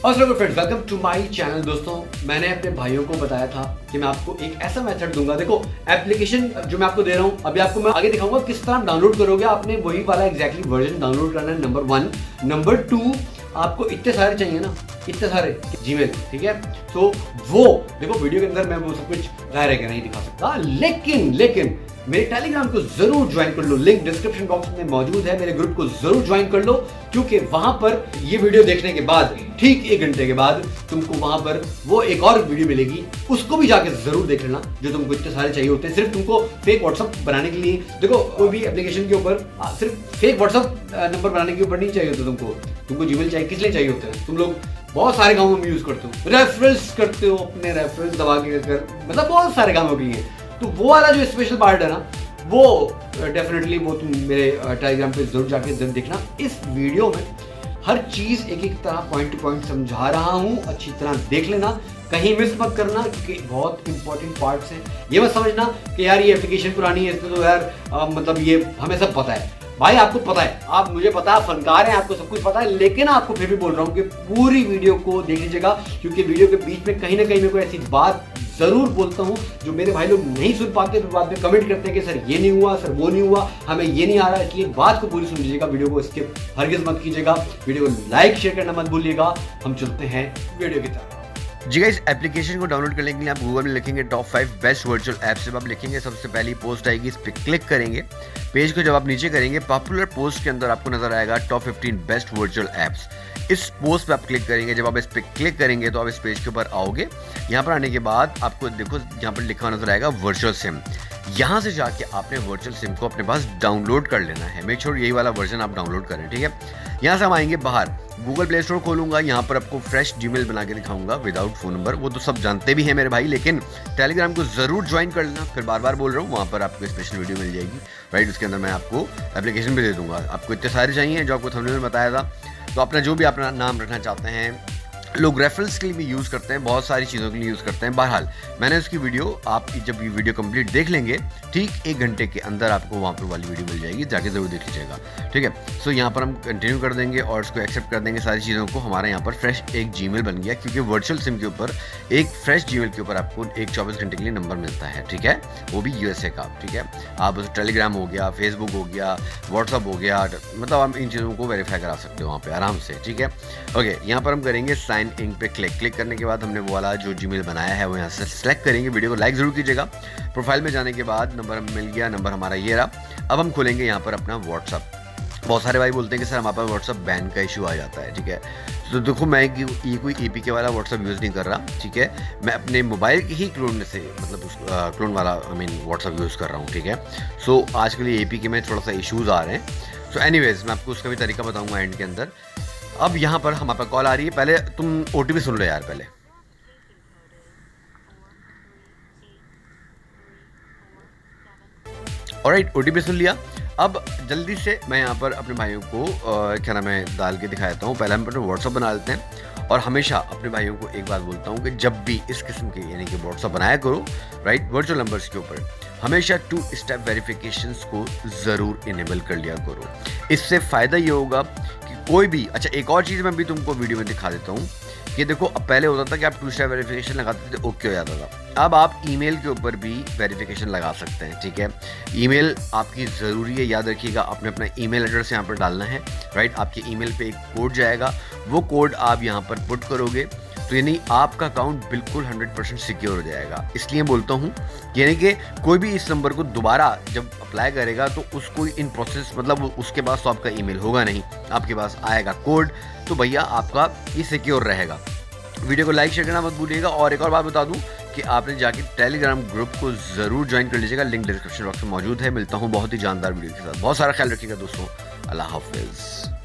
अस्सलाम friends, welcome to my channel. दोस्तों, मैंने अपने भाइयों को बताया था कि मैं आपको एक ऐसा मेथड दूंगा। देखो, एप्लीकेशन जो मैं आपको दे रहा हूं, अभी आपको मैं आगे दिखाऊंगा किस तरह डाउनलोड करोगे। आपने वही वाला एग्जैक्टली वर्जन डाउनलोड करना है, नंबर 1। नंबर 2, आपको इतने सारे चाहिए ना, इतने सारे जीमेल, ठीक है। तो वो देखो, वीडियो के अंदर मैं वो सब कुछ दायरे के नहीं दिखा सकता, लेकिन मेरे टेलीग्राम को जरूर ज्वाइन कर लो। लिंक डिस्क्रिप्शन बॉक्स में मौजूद है। मेरे ग्रुप को जरूर ज्वाइन कर लो, क्योंकि वहां पर ये वीडियो देखने के बाद ठीक 1 घंटे के बाद तुमको वहां पर वो एक और वीडियो मिलेगी, उसको भी जाके जरूर देख लेना, जो तुमको इतने सारे चाहिए होते हैं सिर्फ तुमको फेक व्हाट्सएप बनाने के लिए। देखो, कोई भी एप्लीकेशन के ऊपर सिर्फ फेक व्हाट्सएप नंबर बनाने के ऊपर नहीं चाहिए होता तुमको जीमेल चाहिए। किस लिए चाहिए होते हैं? तुम लोग बहुत सारे कामों में यूज करते हो, रेफरेंस करते हो, अपने रेफरेंस दबा के मतलब बहुत सारे कामों के लिए। तो वो वाला जो स्पेशल पार्ट है ना, वो डेफिनेटली वो तुम मेरे टेलीग्राम पे जरूर जाके जरूर देखना। इस वीडियो में हर चीज एक एक तरह पॉइंट टू पॉइंट समझा रहा हूँ, अच्छी तरह देख लेना, कहीं मिस मत करना, क्योंकि बहुत इंपॉर्टेंट पार्ट्स हैं। ये मत समझना कि यार ये एप्लीकेशन पुरानी है, इसमें तो यार मतलब ये हमें सब पता है। भाई, आपको पता है, आप मुझे पता है, फनकार हैं, आपको सब कुछ पता है, लेकिन आपको फिर भी बोल रहा हूँ कि पूरी वीडियो को देख लीजिएगा, क्योंकि वीडियो के बीच में कहीं ना कहीं मैं कोई ऐसी बात जरूर बोलता हूँ जो मेरे भाई लोग नहीं सुन पाते, फिर बाद में कमेंट करते हैं कि सर ये नहीं हुआ, सर वो नहीं हुआ, हमें ये नहीं आ रहा। इसलिए बात को पूरी सुन लीजिएगा, वीडियो को स्किप हरगिज मत कीजिएगा, वीडियो को लाइक शेयर करना मत भूलिएगा। हम चलते हैं वीडियो की तरफ। जी गाइस, एप्लीकेशन को डाउनलोड करने के लिए आप गूगल में लिखेंगे टॉप 5 बेस्ट वर्चुअल ऐप्स। जब आप लिखेंगे, सबसे पहली पोस्ट आएगी, इस पर क्लिक करेंगे। पेज को जब आप नीचे करेंगे, पॉपुलर पोस्ट के अंदर आपको नजर आएगा टॉप 15 बेस्ट वर्चुअल ऐप्स। इस पोस्ट पे आप क्लिक करेंगे। जब आप इस पे क्लिक करेंगे तो आप इस पेज के ऊपर आओगे। यहाँ पर आने के बाद आपको देखो, यहाँ पर लिखा नजर आएगा वर्चुअल सिम। यहाँ से जाके आपने वर्चुअल सिम को अपने पास डाउनलोड कर लेना है। मेक श्योर यही वाला वर्जन आप डाउनलोड करें, ठीक है। यहाँ से हम आएंगे बाहर, गूगल प्ले स्टोर खोलूंगा, यहाँ पर आपको फ्रेश जीमेल बना के दिखाऊंगा विदाउट फोन नंबर। वो तो सब जानते भी हैं मेरे भाई, लेकिन टेलीग्राम को जरूर ज्वाइन कर लेना। फिर बार बार बोल रहा हूँ, वहाँ पर आपको स्पेशल वीडियो मिल जाएगी, राइट। उसके अंदर मैं आपको एप्लीकेशन भी दे दूंगा। आपको इतने सारे चाहिए जो आपको थंबनेल में बताया था। तो अपना जो भी अपना नाम रखना चाहते हैं, लोग रेफरेंस के लिए भी यूज़ करते हैं, बहुत सारी चीज़ों के लिए यूज़ करते हैं। बहरहाल, मैंने उसकी वीडियो, आप जब ये वीडियो कंप्लीट देख लेंगे, ठीक 1 घंटे के अंदर आपको वहाँ पर वाली वीडियो मिल जाएगी, जाके ज़रूर देख लीजिएगा, ठीक है। सो यहाँ पर हम कंटिन्यू कर देंगे और उसको एक्सेप्ट कर देंगे सारी चीज़ों को। हमारे यहाँ पर फ्रेश एक जीमेल बन गया, क्योंकि वर्चुअल सिम के ऊपर एक फ्रेश जीमेल के ऊपर आपको एक 24 घंटे के लिए नंबर मिलता है, ठीक है, वो भी USA का, ठीक है। आप टेलीग्राम हो गया, फेसबुक हो गया, व्हाट्सअप हो गया, मतलब आप इन चीज़ों को वेरीफाई करा सकते हो वहाँ पर आराम से, ठीक है। ओके, यहाँ पर हम करेंगे साइन इन पे क्लिक करने के बाद हमने वो वाला जो जीमेल बनाया है वो यहाँ से सिलेक्ट करेंगे। वीडियो को लाइक जरूर कीजिएगा। प्रोफाइल में जाने के बाद नंबर मिल गया, नंबर हमारा ये रहा। अब हम खोलेंगे यहाँ पर अपना व्हाट्सअप। बहुत सारे भाई बोलते हैं कि सर हमारे पास व्हाट्सअप बैन का इशू आ जाता है, ठीक है। तो देखो, मैं ये कोई APK वाला व्हाट्सअप यूज़ नहीं कर रहा, ठीक है। मैं अपने मोबाइल की ही क्लोन से, मतलब उस क्लोन वाला व्हाट्सअप यूज़ कर रहा हूँ, ठीक है। सो आज के लिए APK में थोड़ा सा इशूज़ आ रहे हैं। सो एनीवेज, मैं आपको उसका भी तरीका बताऊँगा एंड के अंदर। अब यहाँ पर हमारे पास कॉल आ रही है। पहले तुम OTP सुन लो यार पहले। ऑलराइट, OTP सुन लिया। अब जल्दी से मैं यहाँ पर अपने भाइयों को क्या नाम है डाल के दिखा देता हूँ। पहले हम अपने व्हाट्सअप बना लेते हैं, और हमेशा अपने भाइयों को एक बात बोलता हूँ कि जब भी इस किस्म के यानी कि व्हाट्सअप बनाया करो, राइट, वर्चुअल नंबर्स के ऊपर हमेशा 2 स्टेप वेरिफिकेशंस को ज़रूर इनेबल कर लिया करो। इससे फ़ायदा ये होगा कि कोई भी, अच्छा एक और चीज़ मैं भी तुमको वीडियो में दिखा देता हूँ कि देखो, अब पहले होता था कि आप 2 स्टेप वेरिफिकेशन लगाते थे, ओके हो जाता था। अब आप ईमेल के ऊपर भी वेरिफिकेशन लगा सकते हैं, ठीक है। ईमेल आपकी ज़रूरी है, याद रखिएगा। आपने अपना ईमेल एड्रेस यहाँ पर डालना है, राइट। आपके ईमेल पे एक कोड जाएगा, वो कोड आप यहाँ पर पुट करोगे तो यानी आपका अकाउंट बिल्कुल 100% सिक्योर हो जाएगा। इसलिए बोलता हूँ, यानी कि कोई भी इस नंबर को दोबारा जब अप्लाई करेगा तो उसको इन प्रोसेस, मतलब उसके पास तो आपका ईमेल होगा नहीं, आपके पास आएगा कोड, तो भैया आपका ये सिक्योर रहेगा। वीडियो को लाइक शेयर करना मत भूलिएगा। और एक और बात बता दूं कि आपने जाके टेलीग्राम ग्रुप को ज़रूर ज्वाइन कर लीजिएगा, लिंक डिस्क्रिप्शन बॉक्स में मौजूद है। मिलता हूँ बहुत ही जानदार वीडियो के साथ। बहुत सारा ख्याल रखिएगा दोस्तों। अल्लाह हाफिज़।